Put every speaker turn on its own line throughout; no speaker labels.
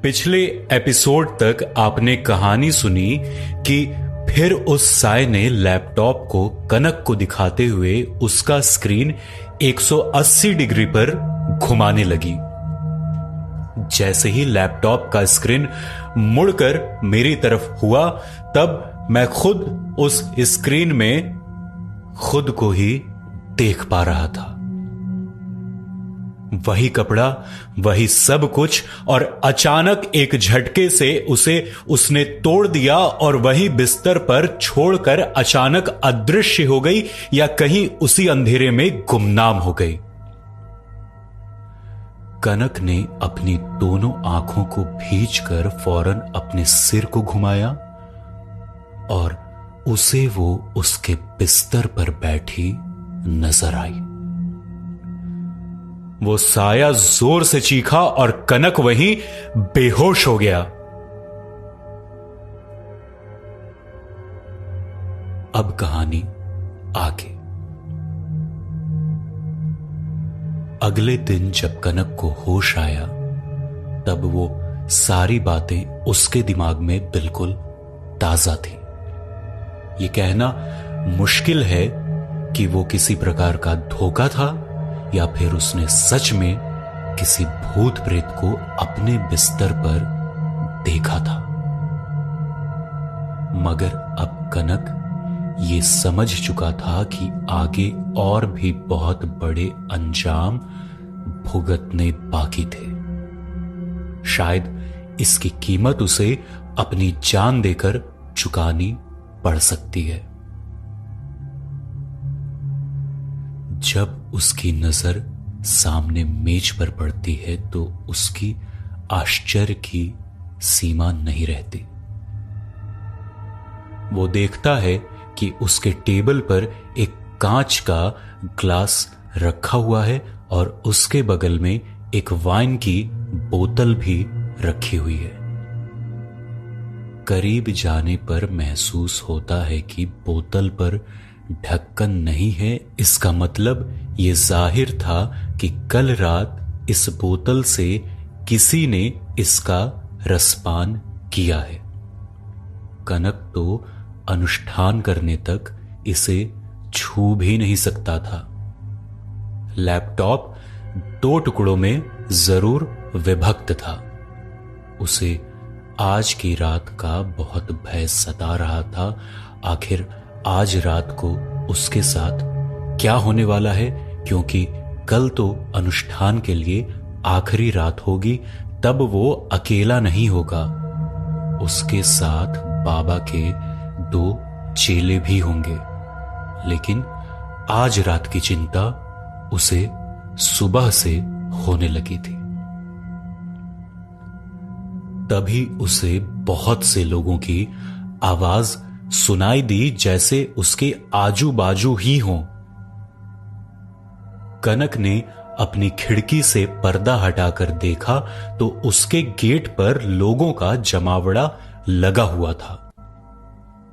पिछले एपिसोड तक आपने कहानी सुनी कि फिर उस साय ने लैपटॉप को कनक को दिखाते हुए उसका स्क्रीन 180 डिग्री पर घुमाने लगी। जैसे ही लैपटॉप का स्क्रीन मुड़कर मेरी तरफ हुआ, तब मैं खुद उस स्क्रीन में खुद को ही देख पा रहा था। वही कपड़ा, वही सब कुछ, और अचानक एक झटके से उसने तोड़ दिया और वही बिस्तर पर छोड़कर अचानक अदृश्य हो गई या कहीं उसी अंधेरे में गुमनाम हो गई। कनक ने अपनी दोनों आंखों को भींचकर फौरन अपने सिर को घुमाया और उसे वो उसके बिस्तर पर बैठी नजर आई। वो साया जोर से चीखा और कनक वहीं बेहोश हो गया। अब कहानी आगे। अगले दिन जब कनक को होश आया, तब वो सारी बातें उसके दिमाग में बिल्कुल ताजा थी। ये कहना मुश्किल है कि वो किसी प्रकार का धोखा था या फिर उसने सच में किसी भूत प्रेत को अपने बिस्तर पर देखा था। मगर अब कनक ये समझ चुका था कि आगे और भी बहुत बड़े अंजाम भुगतने बाकी थे। शायद इसकी कीमत उसे अपनी जान देकर चुकानी पड़ सकती है। जब उसकी नजर सामने मेज पर पड़ती है तो उसकी आश्चर्य की सीमा नहीं रहती। वो देखता है कि उसके टेबल पर एक कांच का ग्लास रखा हुआ है और उसके बगल में एक वाइन की बोतल भी रखी हुई है। करीब जाने पर महसूस होता है कि बोतल पर ढक्कन नहीं है। इसका मतलब ये जाहिर था कि कल रात इस बोतल से किसी ने इसका रसपान किया है। कनक तो अनुष्ठान करने तक इसे छू भी नहीं सकता था। लैपटॉप 2 टुकड़ों में जरूर विभक्त था। उसे आज की रात का बहुत भय सता रहा था। आखिर आज रात को उसके साथ क्या होने वाला है, क्योंकि कल तो अनुष्ठान के लिए आखिरी रात होगी। तब वो अकेला नहीं होगा, उसके साथ बाबा के 2 चेले भी होंगे। लेकिन आज रात की चिंता उसे सुबह से होने लगी थी। तभी उसे बहुत से लोगों की आवाज सुनाई दी, जैसे उसके आजू बाजू ही हों। कनक ने अपनी खिड़की से पर्दा हटाकर देखा तो उसके गेट पर लोगों का जमावड़ा लगा हुआ था।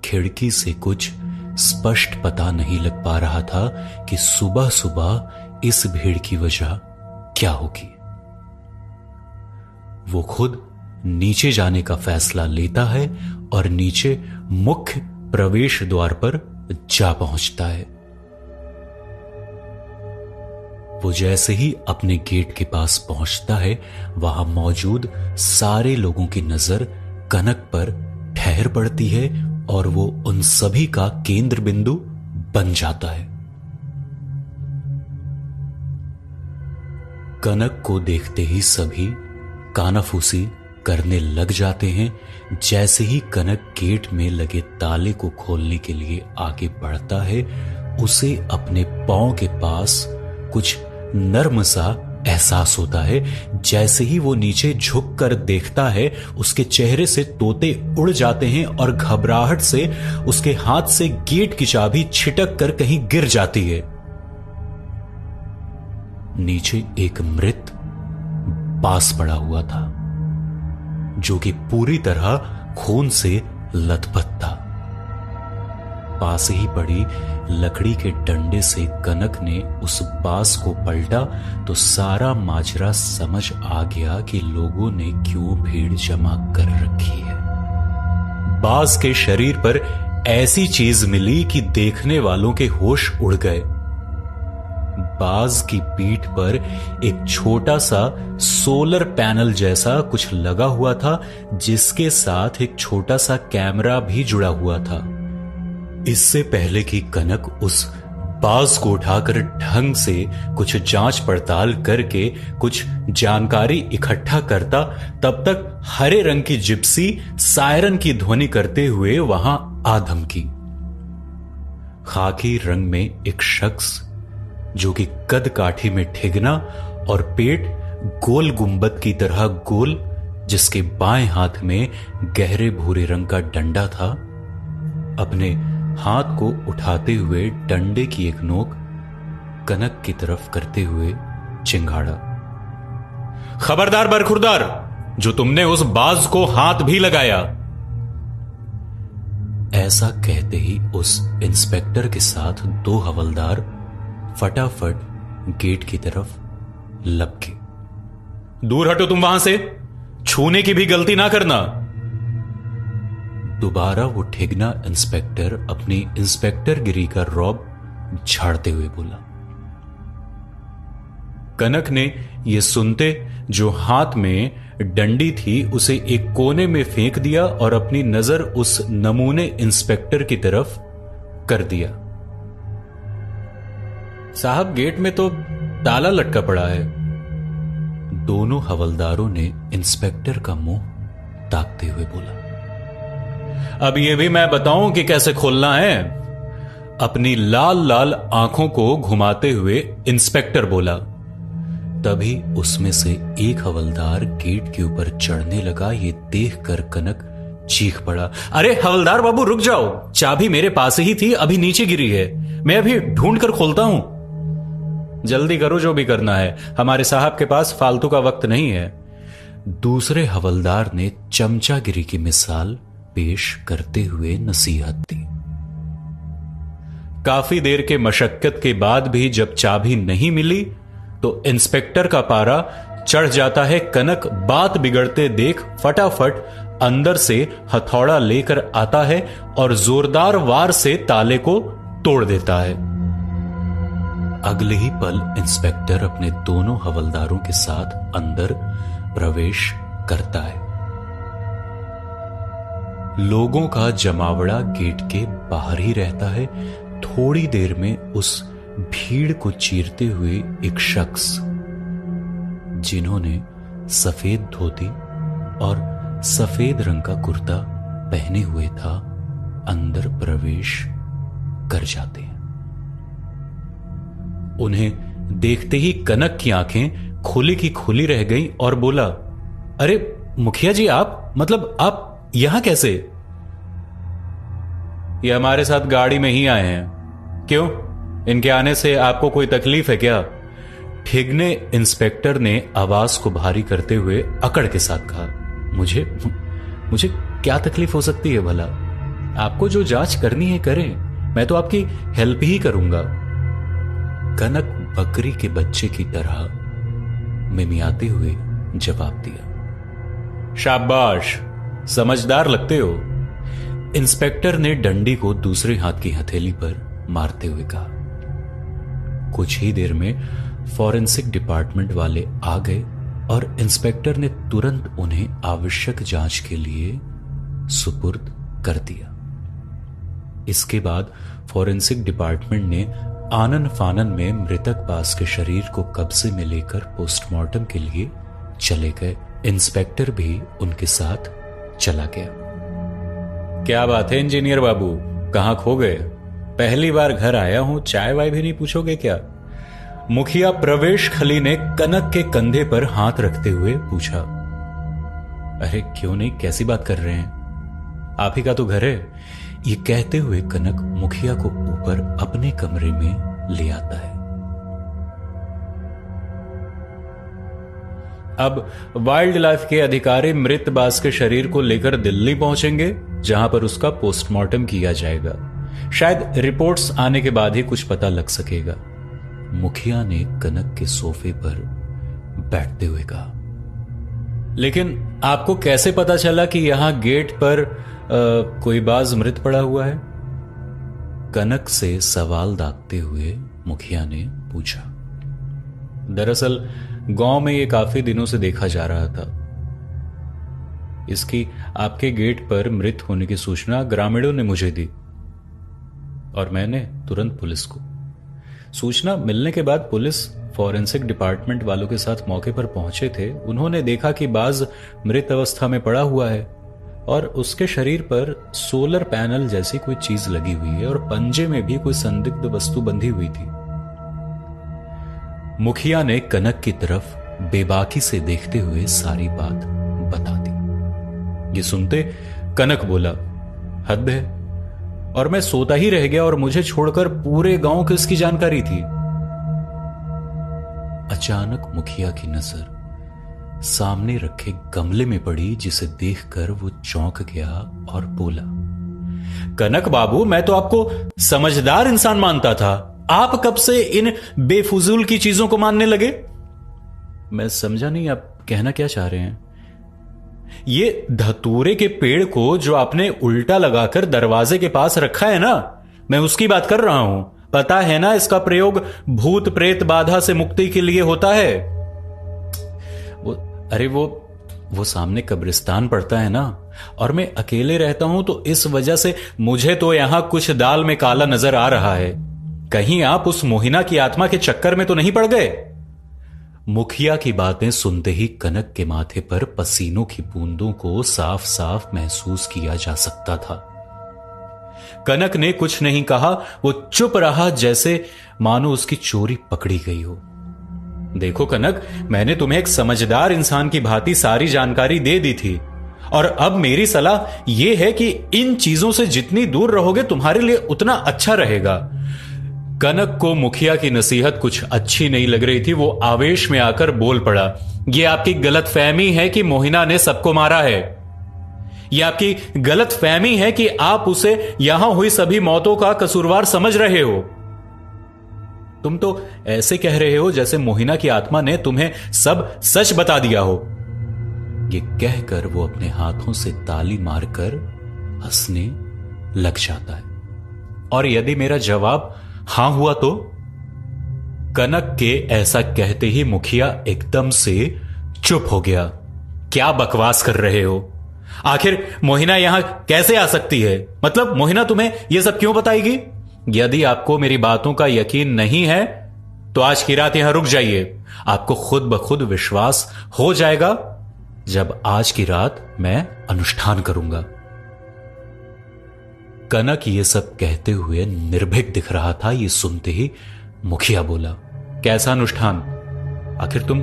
खिड़की से कुछ स्पष्ट पता नहीं लग पा रहा था कि सुबह सुबह इस भीड़ की वजह क्या होगी। वो खुद नीचे जाने का फैसला लेता है और नीचे मुख्य प्रवेश द्वार पर जा पहुंचता है। वो जैसे ही अपने गेट के पास पहुंचता है, वहां मौजूद सारे लोगों की नजर कनक पर ठहर पड़ती है और वो उन सभी का केंद्र बिंदु बन जाता है। कनक को देखते ही सभी कानाफूसी करने लग जाते हैं। जैसे ही कनक गेट में लगे ताले को खोलने के लिए आगे बढ़ता है, उसे अपने पांव के पास कुछ नर्म सा एहसास होता है। जैसे ही वो नीचे झुक कर देखता है, उसके चेहरे से तोते उड़ जाते हैं और घबराहट से उसके हाथ से गेट की चाबी छिटक कर कहीं गिर जाती है। नीचे एक मृत पास पड़ा हुआ था, जो कि पूरी तरह खून से लथपथ था। पास ही पड़ी लकड़ी के डंडे से कनक ने उस बांस को पलटा तो सारा माजरा समझ आ गया कि लोगों ने क्यों भीड़ जमा कर रखी है। बाज के शरीर पर ऐसी चीज मिली कि देखने वालों के होश उड़ गए। बाज की पीठ पर एक छोटा सा सोलर पैनल जैसा कुछ लगा हुआ था, जिसके साथ एक छोटा सा कैमरा भी जुड़ा हुआ था। इससे पहले कि कनक उस बाज को उठाकर ढंग से कुछ जांच पड़ताल करके कुछ जानकारी इकट्ठा करता, तब तक हरे रंग की जिप्सी सायरन की ध्वनि करते हुए वहां आ धमकी। खाकी रंग में एक शख्स जो कि कद काठी में ठिगना और पेट गोल गुंबद की तरह गोल, जिसके बाएं हाथ में गहरे भूरे रंग का डंडा था, अपने हाथ को उठाते हुए डंडे की एक नोक कनक की तरफ करते हुए चिंगाड़ा, खबरदार बरखुरदार, जो तुमने उस बाज को हाथ भी लगाया। ऐसा कहते ही उस इंस्पेक्टर के साथ दो हवलदार फटाफट गेट की तरफ लपके। दूर हटो तुम वहां से, छूने की भी गलती ना करना। दोबारा वो ठिगना इंस्पेक्टर अपनी इंस्पेक्टर गिरी का रौब झाड़ते हुए बोला। कनक ने यह सुनते जो हाथ में डंडी थी उसे एक कोने में फेंक दिया और अपनी नजर उस नमूने इंस्पेक्टर की तरफ कर दिया। साहब, गेट में तो ताला लटका पड़ा है। दोनों हवलदारों ने इंस्पेक्टर का मुंह ताकते हुए बोला। अब यह भी मैं बताऊं कि कैसे खोलना है? अपनी लाल लाल आंखों को घुमाते हुए इंस्पेक्टर बोला। तभी उसमें से एक हवलदार गेट के ऊपर चढ़ने लगा। ये देखकर कनक चीख पड़ा, अरे हवलदार बाबू रुक जाओ, चाबी मेरे पास ही थी, अभी नीचे गिरी है, मैं अभी ढूंढ कर खोलता हूं। जल्दी करो जो भी करना है, हमारे साहब के पास फालतू का वक्त नहीं है। दूसरे हवलदार ने चमचागिरी की मिसाल पेश करते हुए नसीहत दी। काफी देर के मशक्कत के बाद भी जब चाबी नहीं मिली तो इंस्पेक्टर का पारा चढ़ जाता है। कनक बात बिगड़ते देख फटाफट अंदर से हथौड़ा लेकर आता है और जोरदार वार से ताले को तोड़ देता है। अगले ही पल इंस्पेक्टर अपने दोनों हवलदारों के साथ अंदर प्रवेश करता है। लोगों का जमावड़ा गेट के बाहर ही रहता है। थोड़ी देर में उस भीड़ को चीरते हुए एक शख्स, जिन्होंने सफेद धोती और सफेद रंग का कुर्ता पहने हुए था, अंदर प्रवेश कर जाते हैं। उन्हें देखते ही कनक की आंखें खुली की खुली रह गईं और बोला, अरे मुखिया जी, आप यहां कैसे? ये हमारे साथ गाड़ी में ही आए हैं। क्यों, इनके आने से आपको कोई तकलीफ है क्या? ठिगने इंस्पेक्टर ने आवाज को भारी करते हुए अकड़ के साथ कहा। मुझे क्या तकलीफ हो सकती है भला? आपको जो जांच करनी है करें, मैं तो आपकी हेल्प ही करूंगा। कनक बकरी के बच्चे की तरह मिमियाते हुए जवाब दिया। शाबाश, समझदार लगते हो। इंस्पेक्टर ने डंडी को दूसरे हाथ की हथेली पर मारते हुए कहा। कुछ ही देर में फॉरेंसिक डिपार्टमेंट वाले आ गए और इंस्पेक्टर ने तुरंत उन्हें आवश्यक जांच के लिए सुपुर्द कर दिया। इसके बाद फॉरेंसिक डिपार्टमेंट ने आनन फानन में मृतक बास के शरीर को कब्जे में लेकर पोस्टमार्टम के लिए चले गए। इंस्पेक्टर भी उनके साथ चला गया। क्या बात है इंजीनियर बाबू, कहां खो गए? पहली बार घर आया हूं, चाय वाय भी नहीं पूछोगे क्या? मुखिया प्रवेश खली ने कनक के कंधे पर हाथ रखते हुए पूछा। अरे क्यों नहीं, कैसी बात कर रहे हैं? आप ही का तो घर है। ये कहते हुए कनक मुखिया को ऊपर अपने कमरे में ले आता है। अब वाइल्ड लाइफ के अधिकारी मृत बास के शरीर को लेकर दिल्ली पहुंचेंगे, जहां पर उसका पोस्टमार्टम किया जाएगा। शायद रिपोर्ट्स आने के बाद ही कुछ पता लग सकेगा। मुखिया ने कनक के सोफे पर बैठते हुए कहा। लेकिन आपको कैसे पता चला कि यहां गेट पर कोई बाज मृत पड़ा हुआ है? कनक से सवाल दागते हुए मुखिया ने पूछा। दरअसल गांव में यह काफी दिनों से देखा जा रहा था। इसकी आपके गेट पर मृत होने की सूचना ग्रामीणों ने मुझे दी और मैंने तुरंत पुलिस को। सूचना मिलने के बाद पुलिस फॉरेंसिक डिपार्टमेंट वालों के साथ मौके पर पहुंचे थे। उन्होंने देखा कि बाज मृत अवस्था में पड़ा हुआ है और उसके शरीर पर सोलर पैनल जैसी कोई चीज लगी हुई है और पंजे में भी कोई संदिग्ध वस्तु बंधी हुई थी। मुखिया ने कनक की तरफ बेबाकी से देखते हुए सारी बात बता दी। ये सुनते कनक बोला, हद है, और मैं सोता ही रह गया और मुझे छोड़कर पूरे गांव को इसकी जानकारी थी। अचानक मुखिया की नजर सामने रखे गमले में पड़ी, जिसे देखकर वो चौंक गया और बोला, कनक बाबू, मैं तो आपको समझदार इंसान मानता था। आप कब से इन बेफुजूल की चीजों को मानने लगे? मैं समझा नहीं, आप कहना क्या चाह रहे हैं? ये धतूरे के पेड़ को जो आपने उल्टा लगाकर दरवाजे के पास रखा है ना, मैं उसकी बात कर रहा हूं। पता है ना, इसका प्रयोग भूत प्रेत बाधा से मुक्ति के लिए होता है। वो सामने कब्रिस्तान पड़ता है ना, और मैं अकेले रहता हूं, तो इस वजह से मुझे तो यहां कुछ दाल में काला नजर आ रहा है। कहीं आप उस मोहिना की आत्मा के चक्कर में तो नहीं पड़ गए? मुखिया की बातें सुनते ही कनक के माथे पर पसीनों की बूंदों को साफ साफ महसूस किया जा सकता था। कनक ने कुछ नहीं कहा। वो चुप रहा, जैसे मानो उसकी चोरी पकड़ी गई हो। देखो कनक, मैंने तुम्हें एक समझदार इंसान की भांति सारी जानकारी दे दी थी, और अब मेरी सलाह यह है कि इन चीजों से जितनी दूर रहोगे तुम्हारे लिए उतना अच्छा रहेगा। कनक को मुखिया की नसीहत कुछ अच्छी नहीं लग रही थी। वो आवेश में आकर बोल पड़ा, यह आपकी गलतफहमी है कि मोहिना ने सबको मारा है। यह आपकी गलतफहमी है कि आप उसे यहां हुई सभी मौतों का कसूरवार समझ रहे हो। तुम तो ऐसे कह रहे हो जैसे मोहिना की आत्मा ने तुम्हें सब सच बता दिया हो। यह कहकर वो अपने हाथों से ताली मारकर हंसने लग जाता है। और यदि मेरा जवाब हां हुआ तो? कनक के ऐसा कहते ही मुखिया एकदम से चुप हो गया। क्या बकवास कर रहे हो? आखिर मोहिना यहां कैसे आ सकती है? मतलब मोहिना तुम्हें यह सब क्यों बताएगी? यदि आपको मेरी बातों का यकीन नहीं है तो आज की रात यहां रुक जाइए। आपको खुद ब खुद विश्वास हो जाएगा जब आज की रात मैं अनुष्ठान करूंगा। कनक ये सब कहते हुए निर्भीक दिख रहा था। ये सुनते ही मुखिया बोला, कैसा अनुष्ठान? आखिर तुम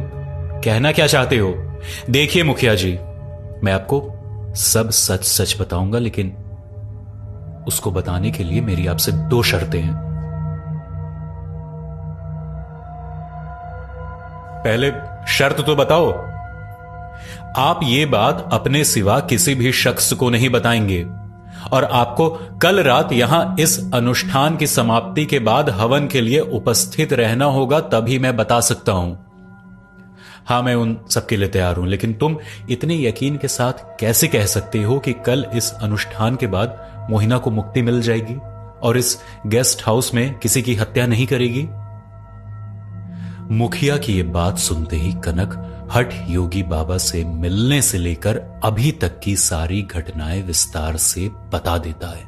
कहना क्या चाहते हो? देखिए मुखिया जी, मैं आपको सब सच सच बताऊंगा, लेकिन उसको बताने के लिए मेरी आपसे 2 शर्तें हैं। पहले शर्त तो बताओ। आप ये बात अपने सिवा किसी भी शख्स को नहीं बताएंगे, और आपको कल रात यहां इस अनुष्ठान की समाप्ति के बाद हवन के लिए उपस्थित रहना होगा, तभी मैं बता सकता हूं। हां, मैं उन सबके लिए तैयार हूं, लेकिन तुम इतने यकीन के साथ कैसे कह सकते हो कि कल इस अनुष्ठान के बाद मोहिना को मुक्ति मिल जाएगी और इस गेस्ट हाउस में किसी की हत्या नहीं करेगी? मुखिया की यह बात सुनते ही कनक हठ योगी बाबा से मिलने से लेकर अभी तक की सारी घटनाएं विस्तार से बता देता है,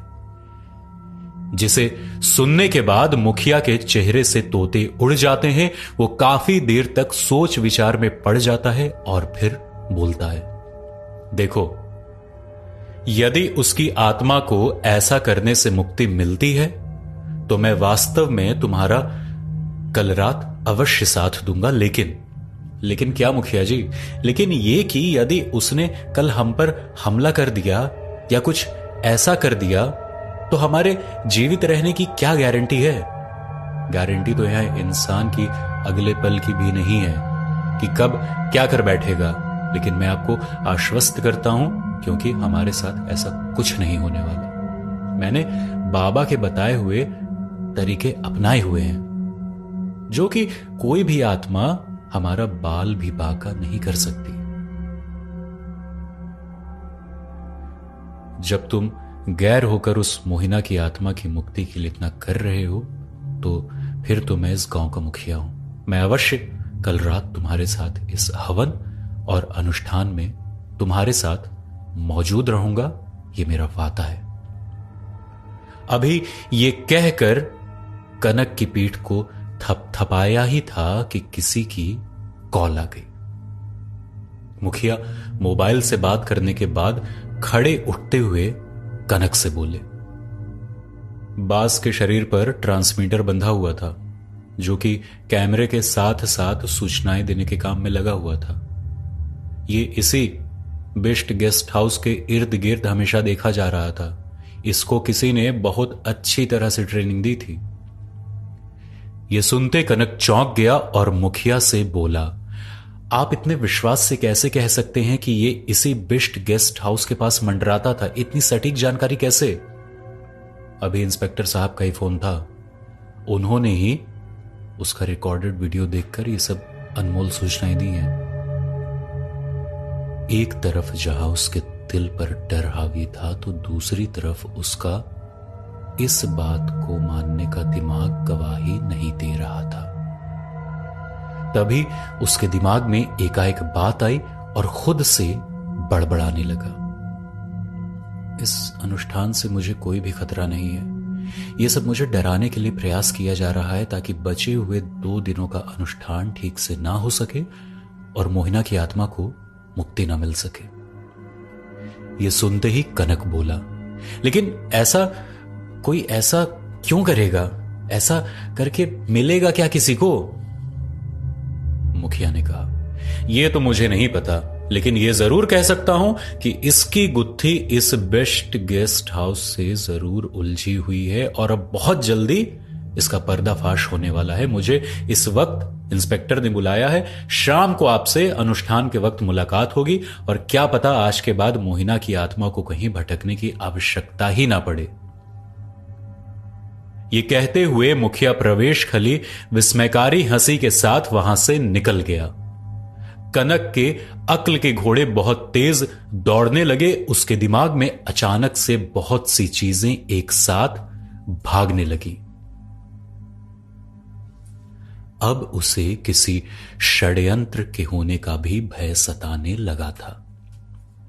जिसे सुनने के बाद मुखिया के चेहरे से तोते उड़ जाते हैं। वो काफी देर तक सोच विचार में पड़ जाता है और फिर बोलता है, देखो, यदि उसकी आत्मा को ऐसा करने से मुक्ति मिलती है तो मैं वास्तव में तुम्हारा कल रात अवश्य साथ दूंगा। लेकिन क्या मुखिया जी? लेकिन ये कि यदि उसने कल हम पर हमला कर दिया या कुछ ऐसा कर दिया तो हमारे जीवित रहने की क्या गारंटी है? गारंटी तो यह इंसान की अगले पल की भी नहीं है कि कब क्या कर बैठेगा। लेकिन मैं आपको आश्वस्त करता हूं, क्योंकि हमारे साथ ऐसा कुछ नहीं होने वाला। मैंने बाबा के बताए हुए तरीके अपनाए हुए हैं, जो कि कोई भी आत्मा हमारा बाल भी बांका नहीं कर सकती। जब तुम गैर होकर उस मोहिना की आत्मा की मुक्ति के लिए इतना कर रहे हो, तो फिर तो मैं इस गांव का मुखिया हूं। मैं अवश्य कल रात तुम्हारे साथ इस हवन और अनुष्ठान में तुम्हारे साथ मौजूद रहूंगा, ये मेरा वादा है। अभी ये कहकर कनक की पीठ को थपथपाया ही था कि किसी की कॉल आ गई। मुखिया मोबाइल से बात करने के बाद खड़े उठते हुए कनक से बोले। बास के शरीर पर ट्रांसमीटर बंधा हुआ था, जो कि कैमरे के साथ साथ सूचनाएं देने के काम में लगा हुआ था। ये इसी बिस्ट गेस्ट हाउस के इर्द गिर्द हमेशा देखा जा रहा था। इसको किसी ने बहुत अच्छी तरह से ट्रेनिंग दी थी। यह सुनते कनक चौंक गया और मुखिया से बोला, आप इतने विश्वास से कैसे कह सकते हैं कि यह इसी बिस्ट गेस्ट हाउस के पास मंडराता था? इतनी सटीक जानकारी कैसे? अभी इंस्पेक्टर साहब का ही फोन था। उन्होंने ही उसका रिकॉर्डेड वीडियो देखकर ये सब अनमोल सूचनाएं दी हैं। एक तरफ जहां उसके दिल पर डर हावी था, तो दूसरी तरफ उसका इस बात को मानने का दिमाग गवाही नहीं दे रहा था। तभी उसके दिमाग में एकाएक बात आई और खुद से बड़बड़ाने लगा, इस अनुष्ठान से मुझे कोई भी खतरा नहीं है। यह सब मुझे डराने के लिए प्रयास किया जा रहा है, ताकि बचे हुए 2 दिनों का अनुष्ठान ठीक से ना हो सके और मोहिना की आत्मा को मुक्ति ना मिल सके। यह सुनते ही कनक बोला, लेकिन कोई ऐसा क्यों करेगा? ऐसा करके मिलेगा क्या किसी को? मुखिया ने कहा, यह तो मुझे नहीं पता, लेकिन यह जरूर कह सकता हूं कि इसकी गुत्थी इस बेस्ट गेस्ट हाउस से जरूर उलझी हुई है और अब बहुत जल्दी इसका पर्दाफाश होने वाला है। मुझे इस वक्त इंस्पेक्टर ने बुलाया है। शाम को आपसे अनुष्ठान के वक्त मुलाकात होगी और क्या पता आज के बाद मोहिना की आत्मा को कहीं भटकने की आवश्यकता ही ना पड़े। ये कहते हुए मुखिया प्रवेश खली विस्मयकारी हंसी के साथ वहां से निकल गया। कनक के अक्ल के घोड़े बहुत तेज दौड़ने लगे। उसके दिमाग में अचानक से बहुत सी चीजें एक साथ भागने लगी। अब उसे किसी षड्यंत्र के होने का भी भय सताने लगा था।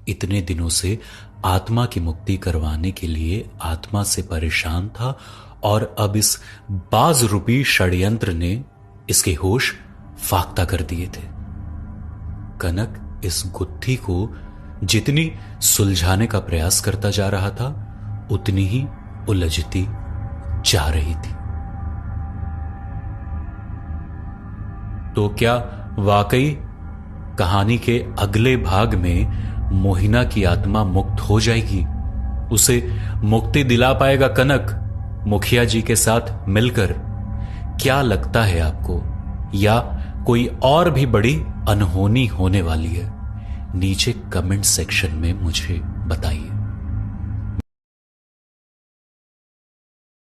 इतने दिनों से आत्मा की मुक्ति करवाने के लिए आत्मा से परेशान था और अब इस बाज रूपी षड्यंत्र ने इसके होश फाख्ता कर दिए थे। कनक इस गुत्थी को जितनी सुलझाने का प्रयास करता जा रहा था, उतनी ही उलझती जा रही थी। तो क्या वाकई कहानी के अगले भाग में मोहिना की आत्मा मुक्त हो जाएगी? उसे मुक्ति दिला पाएगा कनक मुखिया जी के साथ मिलकर? क्या लगता है आपको? या कोई और भी बड़ी अनहोनी होने वाली है? नीचे कमेंट सेक्शन में मुझे बताइए।